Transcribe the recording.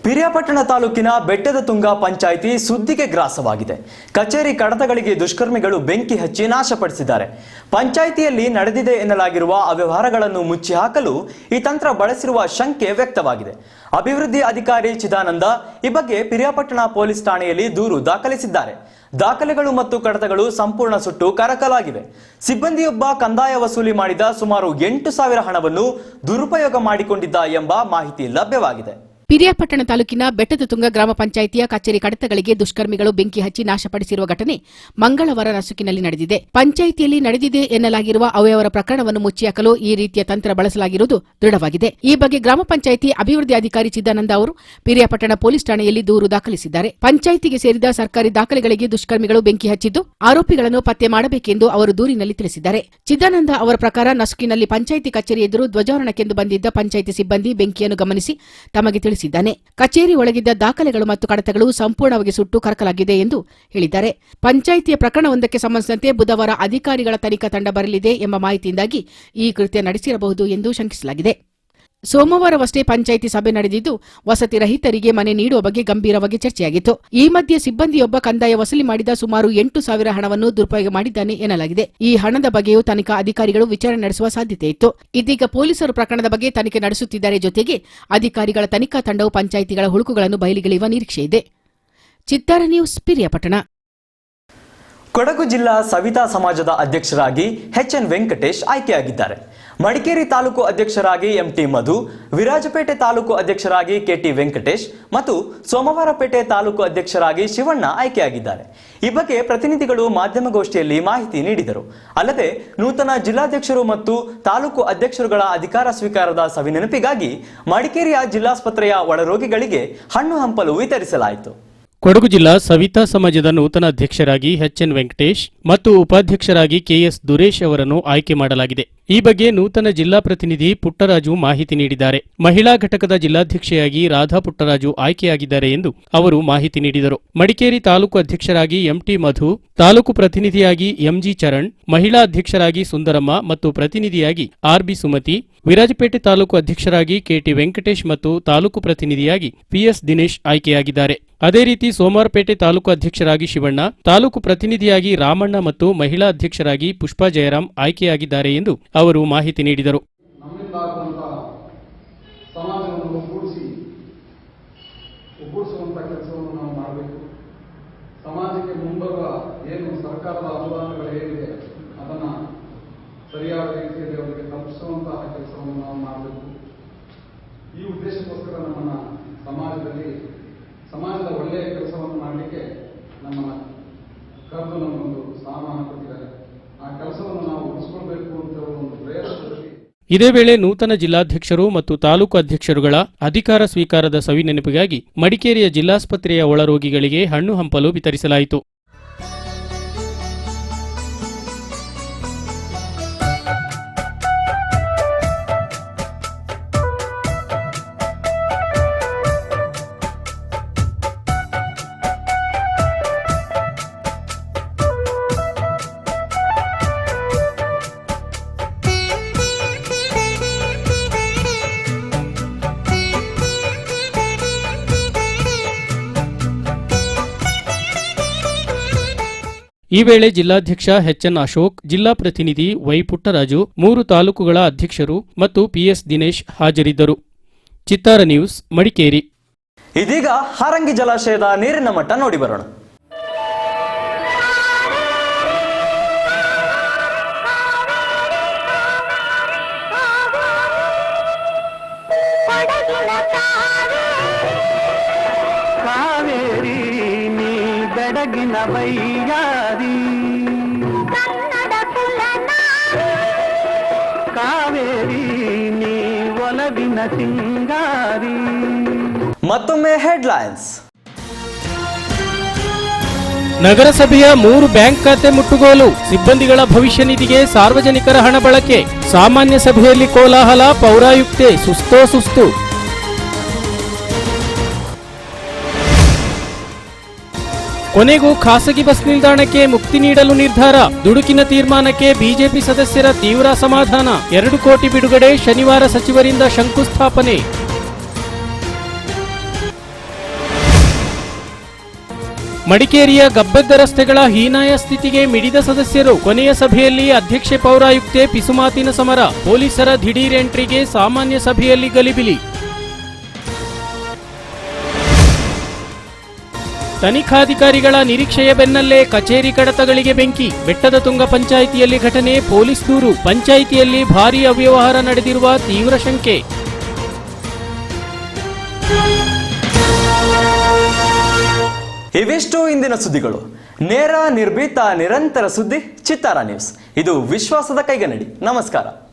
ಪಿರಿಯಾಪಟ್ಟಣ ತಾಲೂಕಿನ ಬೆಟ್ಟದ ತುಂಗ ಪಂಚಾಯಿತಿ ಸುದ್ದಿಗೆ ಗ್ರಾಸವಾಗಿದೆ. ಕಚೇರಿ ಕಡತಗಳಿಗೆ ದುಷ್ಕರ್ಮಿಗಳು ಬೆಂಕಿ ಹಚ್ಚಿ ನಾಶಪಡಿಸಿದ್ದಾರೆ. ಪಂಚಾಯಿತಿಯಲ್ಲಿ ನಡೆದಿದೆ ಎನ್ನಲಾಗಿರುವ ಅವ್ಯವಹಾರಗಳನ್ನು ಮುಚ್ಚಿ ಹಾಕಲು ಈ ತಂತ್ರ ಬಳಸಿರುವ ಶಂಕೆ ವ್ಯಕ್ತವಾಗಿದೆ. ಅಭಿವೃದ್ಧಿ ಅಧಿಕಾರಿ ಚಿದಾನಂದ ಈ ಬಗ್ಗೆ ಪಿರಿಯಾಪಟ್ಟಣ ಪೊಲೀಸ್ ಠಾಣೆಯಲ್ಲಿ ದೂರು ದಾಖಲಿಸಿದ್ದಾರೆ. ದಾಖಲೆಗಳು ಮತ್ತು ಕಡತಗಳು ಸಂಪೂರ್ಣ ಸುಟ್ಟು ಕರಕಲಾಗಿವೆ. ಸಿಬ್ಬಂದಿಯೊಬ್ಬ ಕಂದಾಯ ವಸೂಲಿ ಮಾಡಿದ ಸುಮಾರು 8,000 ಹಣವನ್ನು ದುರುಪಯೋಗ ಮಾಡಿಕೊಂಡಿದ್ದ ಎಂಬ ಮಾಹಿತಿ ಲಭ್ಯವಾಗಿದೆ. ಪಿರಿಯಾಪಟ್ಟಣ ತಾಲೂಕಿನ ಬೆಟ್ಟದ ತುಂಗ ಗ್ರಾಮ ಪಂಚಾಯಿತಿಯ ಕಚೇರಿ ಕಡತಗಳಿಗೆ ದುಷ್ಕರ್ಮಿಗಳು ಬೆಂಕಿ ಹಚ್ಚಿ ನಾಶಪಡಿಸಿರುವ ಘಟನೆ ಮಂಗಳವಾರ ನಸುಕಿನಲ್ಲಿ ನಡೆದಿದೆ. ಪಂಚಾಯಿತಿಯಲ್ಲಿ ನಡೆದಿದೆ ಎನ್ನಲಾಗಿರುವ ಅವ್ಯವಹಾರ ಪ್ರಕರಣವನ್ನು ಮುಚ್ಚಿಹಾಕಲು ಈ ರೀತಿಯ ತಂತ್ರ ಬಳಸಲಾಗಿರುವುದು ದೃಢವಾಗಿದೆ. ಈ ಬಗ್ಗೆ ಗ್ರಾಮ ಪಂಚಾಯಿತಿ ಅಭಿವೃದ್ಧಿ ಅಧಿಕಾರಿ ಚಿದಾನಂದ ಅವರು ಪಿರಿಯಾಪಟ್ಟಣ ಪೊಲೀಸ್ ಠಾಣೆಯಲ್ಲಿ ದೂರು ದಾಖಲಿಸಿದ್ದಾರೆ. ಪಂಚಾಯಿತಿಗೆ ಸೇರಿದ ಸರ್ಕಾರಿ ದಾಖಲೆಗಳಿಗೆ ದುಷ್ಕರ್ಮಿಗಳು ಬೆಂಕಿ ಹಚ್ಚಿದ್ದು ಆರೋಪಿಗಳನ್ನು ಪತ್ತೆ ಮಾಡಬೇಕೆಂದು ಅವರು ದೂರಿನಲ್ಲಿ ತಿಳಿಸಿದ್ದಾರೆ. ಚಿದಾನಂದ ಅವರ ಪ್ರಕಾರ ನಸುಕಿನಲ್ಲಿ ಪಂಚಾಯಿತಿ ಕಚೇರಿ ಎದುರು ಧ್ವಜಾರೋಹಣಕ್ಕೆಂದು ಬಂದಿದ್ದ ಪಂಚಾಯಿತಿ ಸಿಬ್ಬಂದಿ ಬೆಂಕಿಯನ್ನು ಗಮನಿಸಿ ತಮಗೆ ತಿಳಿಸಿದ್ದಾರೆ. ಕಚೇರಿ ಒಳಗಿದ್ದ ದಾಖಲೆಗಳು ಮತ್ತು ಕಡತಗಳು ಸಂಪೂರ್ಣವಾಗಿ ಸುಟ್ಟು ಕರಕಲಾಗಿದೆ ಎಂದು ಹೇಳಿದ್ದಾರೆ. ಪಂಚಾಯಿತಿಯ ಪ್ರಕರಣವೊಂದಕ್ಕೆ ಸಂಬಂಧಿಸಿದಂತೆ ಬುಧವಾರ ಅಧಿಕಾರಿಗಳ ತನಿಖಾ ತಂಡ ಬರಲಿದೆ ಎಂಬ ಮಾಹಿತಿಯಿಂದಾಗಿ ಈ ಕೃತ್ಯ ನಡೆಸಿರಬಹುದು ಎಂದು ಶಂಕಿಸಲಾಗಿದೆ. ಸೋಮವಾರವಷ್ಟೇ ಪಂಚಾಯಿತಿ ಸಭೆ ನಡೆದಿದ್ದು ವಸತಿ ರಹಿತರಿಗೆ ಮನೆ ನೀಡುವ ಬಗ್ಗೆ ಗಂಭೀರವಾಗಿ ಚರ್ಚೆಯಾಗಿತ್ತು. ಈ ಮಧ್ಯೆ ಸಿಬ್ಬಂದಿಯೊಬ್ಬ ಕಂದಾಯ ವಸೂಲಿ ಮಾಡಿದ ಸುಮಾರು 8,000 ಹಣವನ್ನು ದುರುಪಯೋಗ ಮಾಡಿದ್ದಾನೆ ಎನ್ನಲಾಗಿದೆ. ಈ ಹಣದ ಬಗ್ಗೆಯೂ ತನಿಖಾ ಅಧಿಕಾರಿಗಳು ವಿಚಾರಣೆ ನಡೆಸುವ ಸಾಧ್ಯತೆ ಇತ್ತು. ಇದೀಗ ಪೊಲೀಸರು ಪ್ರಕರಣದ ಬಗ್ಗೆ ತನಿಖೆ ನಡೆಸುತ್ತಿದ್ದಾರೆ. ಜೊತೆಗೆ ಅಧಿಕಾರಿಗಳ ತನಿಖಾ ತಂಡವು ಪಂಚಾಯಿತಿಗಳ ಹುಳುಕುಗಳನ್ನು ಬಯಲಿಗೆಳೆಯುವ ನಿರೀಕ್ಷೆಯಿದೆ. ಚಿತ್ತಾರ ನ್ಯೂಸ್, ಪಿರಿಯಾಪಟ್ಟಣ. ಕೊಡಗು ಜಿಲ್ಲಾ ಸವಿತಾ ಸಮಾಜದ ಅಧ್ಯಕ್ಷರಾಗಿ ಎಚ್.ಎನ್. ವೆಂಕಟೇಶ್ ಆಯ್ಕೆಯಾಗಿದ್ದಾರೆ. ಮಡಿಕೇರಿ ತಾಲೂಕು ಅಧ್ಯಕ್ಷರಾಗಿ ಎಂ.ಟಿ. ಮಧು, ವಿರಾಜಪೇಟೆ ತಾಲೂಕು ಅಧ್ಯಕ್ಷರಾಗಿ ಕೆ.ಟಿ. ವೆಂಕಟೇಶ್ ಮತ್ತು ಸೋಮವಾರಪೇಟೆ ತಾಲೂಕು ಅಧ್ಯಕ್ಷರಾಗಿ ಶಿವಣ್ಣ ಆಯ್ಕೆಯಾಗಿದ್ದಾರೆ. ಈ ಬಗ್ಗೆ ಪ್ರತಿನಿಧಿಗಳು ಮಾಧ್ಯಮಗೋಷ್ಠಿಯಲ್ಲಿ ಮಾಹಿತಿ ನೀಡಿದರು. ಅಲ್ಲದೆ ನೂತನ ಜಿಲ್ಲಾಧ್ಯಕ್ಷರು ಮತ್ತು ತಾಲೂಕು ಅಧ್ಯಕ್ಷರುಗಳ ಅಧಿಕಾರ ಸ್ವೀಕಾರದ ಸವಿನೆನಪಿಗಾಗಿ ಮಡಿಕೇರಿಯ ಜಿಲ್ಲಾಸ್ಪತ್ರೆಯ ಒಳರೋಗಿಗಳಿಗೆ ಹಣ್ಣು ಹಂಪಲು ವಿತರಿಸಲಾಯಿತು. ಕೊಡಗು ಜಿಲ್ಲಾ ಸವಿತಾ ಸಮಾಜದ ನೂತನ ಅಧ್ಯಕ್ಷರಾಗಿ ಎಚ್.ಎನ್. ವೆಂಕಟೇಶ್ ಮತ್ತು ಉಪಾಧ್ಯಕ್ಷರಾಗಿ ಕೆ.ಎಸ್. ದುರೇಶ್ ಅವರನ್ನು ಆಯ್ಕೆ ಮಾಡಲಾಗಿದೆ. ಈ ಬಗ್ಗೆ ನೂತನ ಜಿಲ್ಲಾ ಪ್ರತಿನಿಧಿ ಪುಟ್ಟರಾಜು ಮಾಹಿತಿ ನೀಡಿದ್ದಾರೆ. ಮಹಿಳಾ ಘಟಕದ ಜಿಲ್ಲಾಧ್ಯಕ್ಷೆಯಾಗಿ ರಾಧಾ ಪುಟ್ಟರಾಜು ಆಯ್ಕೆಯಾಗಿದ್ದಾರೆ ಎಂದು ಅವರು ಮಾಹಿತಿ ನೀಡಿದರು. ಮಡಿಕೇರಿ ತಾಲೂಕು ಅಧ್ಯಕ್ಷರಾಗಿ ಎಂ.ಟಿ. ಮಧು, ತಾಲೂಕು ಪ್ರತಿನಿಧಿಯಾಗಿ ಎಂ.ಜಿ. ಚರಣ್, ಮಹಿಳಾ ಅಧ್ಯಕ್ಷರಾಗಿ ಸುಂದರಮ್ಮ ಮತ್ತು ಪ್ರತಿನಿಧಿಯಾಗಿ ಆರ್.ಬಿ. ಸುಮತಿ, ವಿರಾಜಪೇಟೆ ತಾಲೂಕು ಅಧ್ಯಕ್ಷರಾಗಿ ಕೆ.ಟಿ. ವೆಂಕಟೇಶ್ ಮತ್ತು ತಾಲೂಕು ಪ್ರತಿನಿಧಿಯಾಗಿ ಪಿ.ಎಸ್. ದಿನೇಶ್ ಆಯ್ಕೆಯಾಗಿದ್ದಾರೆ. ಅದೇ ರೀತಿ ಸೋಮವಾರಪೇಟೆ ತಾಲೂಕು ಅಧ್ಯಕ್ಷರಾಗಿ ಶಿವಣ್ಣ, ತಾಲೂಕು ಪ್ರತಿನಿಧಿಯಾಗಿ ರಾಮಣ್ಣ ಮತ್ತು ಮಹಿಳಾ ಅಧ್ಯಕ್ಷರಾಗಿ ಪುಷ್ಪಾ ಜಯರಾಮ್ ಆಯ್ಕೆಯಾಗಿದ್ದಾರೆ ಎಂದು ಅವರು ಮಾಹಿತಿ ನೀಡಿದರು. ಸಮಾಜಕ್ಕೆ ಮುಂಬರುವ ಏನು ಸರ್ಕಾರದ ಅನುದಾನಗಳು ಏನಿದೆ ಅದನ್ನು ಸರಿಯಾದ ರೀತಿಯಲ್ಲಿ ಅವರಿಗೆ ತಲುಪಿಸುವಂತಹ ಕೆಲಸವನ್ನು ನಾವು ಮಾಡಬೇಕು. ಈ ಉದ್ದೇಶಕ್ಕೋಸ್ಕರ ನಮ್ಮನ್ನ ಸಮಾಜದ ಒಳ್ಳೆಯ ಕೆಲಸವನ್ನು ಮಾಡಲಿಕ್ಕೆ ನಮ್ಮನ್ನ ಕರೆದು ನಮ್ಮೊಂದು ಸ್ಥಾನಮಾನ ಕೊಟ್ಟಿದ್ದಾರೆ. ಆ ಕೆಲಸವನ್ನು ನಾವು ಉಳಿಸ್ಕೊಳ್ಬೇಕು ಅಂತ ಒಂದು ಪ್ರಯತ್ನದಲ್ಲಿ ಇದೇ ವೇಳೆ ನೂತನ ಜಿಲ್ಲಾಧ್ಯಕ್ಷರು ಮತ್ತು ತಾಲೂಕು ಅಧ್ಯಕ್ಷರುಗಳ ಅಧಿಕಾರ ಸ್ವೀಕಾರದ ಸವಿನೆನಪಿಗಾಗಿ ಮಡಿಕೇರಿಯ ಜಿಲ್ಲಾಸ್ಪತ್ರೆಯ ಒಳರೋಗಿಗಳಿಗೆ ಹಣ್ಣು ಹಂಪಲು ವಿತರಿಸಲಾಯಿತು. ಈ ವೇಳೆ ಜಿಲ್ಲಾಧ್ಯಕ್ಷ ಎಚ್.ಎನ್. ಅಶೋಕ್, ಜಿಲ್ಲಾ ಪ್ರತಿನಿಧಿ ವೈ. ಪುಟ್ಟರಾಜು, 3 ತಾಲೂಕುಗಳ ಅಧ್ಯಕ್ಷರು ಮತ್ತು ಪಿ.ಎಸ್. ದಿನೇಶ್ ಹಾಜರಿದ್ದರು. ಚಿತ್ತಾರ ನ್ಯೂಸ್, ಮಡಿಕೇರಿ. ಇದೀಗ ಹಾರಂಗಿ ಜಲಾಶಯದ ನೀರಿನ ಮಟ್ಟ ನೋಡಿ ಬರೋಣ. ಬೆಡಗಿನ ಬೈಯಾರಿ ಕನ್ನಡ ಕಾವೇರಿ ನೀ ಒಲವಿನ ಸಿಂಗಾರಿ. ಮತ್ತೊಮ್ಮೆ ಹೆಡ್ಲೈನ್ಸ್. ನಗರಸಭೆಯ 3 ಬ್ಯಾಂಕ್ ಖಾತೆ ಮುಟ್ಟುಗೋಲು, ಸಿಬ್ಬಂದಿಗಳ ಭವಿಷ್ಯ ನಿಧಿಗೆ ಸಾರ್ವಜನಿಕರ ಹಣ ಬಳಕೆ. ಸಾಮಾನ್ಯ ಸಭೆಯಲ್ಲಿ ಕೋಲಾಹಲ, ಪೌರಾಯುಕ್ತೆ ಸುಸ್ತು. ಕೊನೆಗೂ ಖಾಸಗಿ ಬಸ್ ನಿಲ್ದಾಣಕ್ಕೆ ಮುಕ್ತಿ ನೀಡಲು ನಿರ್ಧಾರ. ದುಡುಕಿನ ತೀರ್ಮಾನಕ್ಕೆ ಬಿಜೆಪಿ ಸದಸ್ಯರ ತೀವ್ರ ಅಸಮಾಧಾನ. 2 ಕೋಟಿ ಬಿಡುಗಡೆ, ಶನಿವಾರ ಸಚಿವರಿಂದ ಶಂಕುಸ್ಥಾಪನೆ. ಮಡಿಕೇರಿಯ ಗಬ್ಬೆದ್ದ ರಸ್ತೆಗಳ ಹೀನಾಯ ಸ್ಥಿತಿಗೆ ಮಿಡಿದ ಸದಸ್ಯರು. ಕೊನೆಯ ಸಭೆಯಲ್ಲಿ ಅಧ್ಯಕ್ಷೆ ಪೌರಾಯುಕ್ತೆ ಪಿಸುಮಾತಿನ ಸಮರ. ಪೊಲೀಸರ ದಿಢೀರ್ ಎಂಟ್ರಿಗೆ ಸಾಮಾನ್ಯ ಸಭೆಯಲ್ಲಿ ಗಲಿಬಿಲಿ. ತನಿಖಾಧಿಕಾರಿಗಳ ನಿರೀಕ್ಷೆಯ ಬೆನ್ನಲ್ಲೇ ಕಚೇರಿ ಕಡತಗಳಿಗೆ ಬೆಂಕಿ. ಬೆಟ್ಟದ ತುಂಗ ಪಂಚಾಯಿತಿಯಲ್ಲಿ ಘಟನೆ, ಪೊಲೀಸ್ ದೂರು. ಪಂಚಾಯಿತಿಯಲ್ಲಿ ಭಾರೀ ಅವ್ಯವಹಾರ ನಡೆದಿರುವ ತೀವ್ರ ಶಂಕೆ. ಇವಿಷ್ಟು ಇಂದಿನ ಸುದ್ದಿಗಳು. ನೇರ, ನಿರ್ಭೀತ, ನಿರಂತರ ಸುದ್ದಿ ಚಿತ್ತಾರ ನ್ಯೂಸ್. ಇದು ವಿಶ್ವಾಸದ ಕೈಗನ್ನಡಿ. ನಮಸ್ಕಾರ.